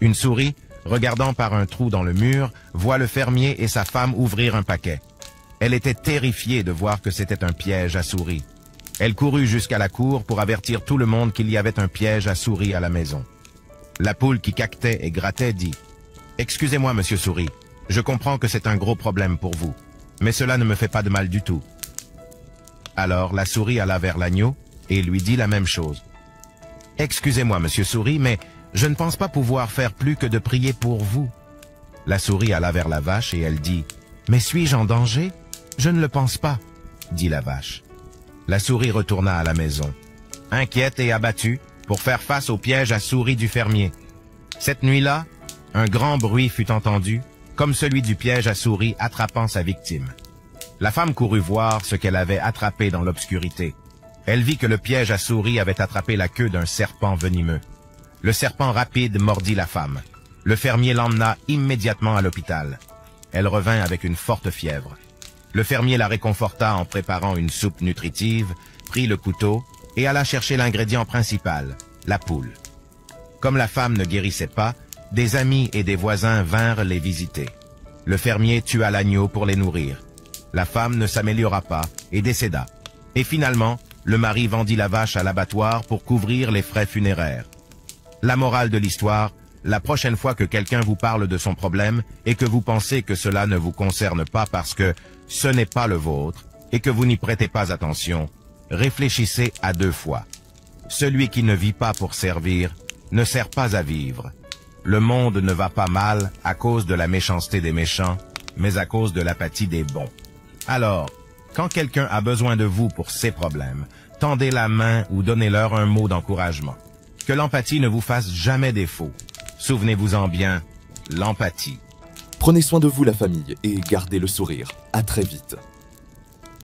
Une souris, regardant par un trou dans le mur, voit le fermier et sa femme ouvrir un paquet. Elle était terrifiée de voir que c'était un piège à souris. Elle courut jusqu'à la cour pour avertir tout le monde qu'il y avait un piège à souris à la maison. La poule qui caquetait et grattait dit « Excusez-moi, monsieur Souris, je comprends que c'est un gros problème pour vous, mais cela ne me fait pas de mal du tout. » Alors la souris alla vers l'agneau et lui dit la même chose. « Excusez-moi, monsieur Souris, mais je ne pense pas pouvoir faire plus que de prier pour vous. » La souris alla vers la vache et elle dit « Mais suis-je en danger? Je ne le pense pas, » dit la vache. La souris retourna à la maison, inquiète et abattue, pour faire face au piège à souris du fermier. Cette nuit-là, un grand bruit fut entendu, comme celui du piège à souris attrapant sa victime. La femme courut voir ce qu'elle avait attrapé dans l'obscurité. Elle vit que le piège à souris avait attrapé la queue d'un serpent venimeux. Le serpent rapide mordit la femme. Le fermier l'emmena immédiatement à l'hôpital. Elle revint avec une forte fièvre. Le fermier la réconforta en préparant une soupe nutritive, prit le couteau et alla chercher l'ingrédient principal, la poule. Comme la femme ne guérissait pas, des amis et des voisins vinrent les visiter. Le fermier tua l'agneau pour les nourrir. La femme ne s'améliora pas et décéda. Et finalement, le mari vendit la vache à l'abattoir pour couvrir les frais funéraires. La morale de l'histoire, la prochaine fois que quelqu'un vous parle de son problème et que vous pensez que cela ne vous concerne pas parce que ce n'est pas le vôtre et que vous n'y prêtez pas attention, réfléchissez à 2 fois. Celui qui ne vit pas pour servir ne sert pas à vivre. Le monde ne va pas mal à cause de la méchanceté des méchants, mais à cause de l'apathie des bons. Alors, quand quelqu'un a besoin de vous pour ses problèmes, tendez la main ou donnez-leur un mot d'encouragement. Que l'empathie ne vous fasse jamais défaut. Souvenez-vous-en bien, l'empathie. Prenez soin de vous la famille et gardez le sourire. À très vite.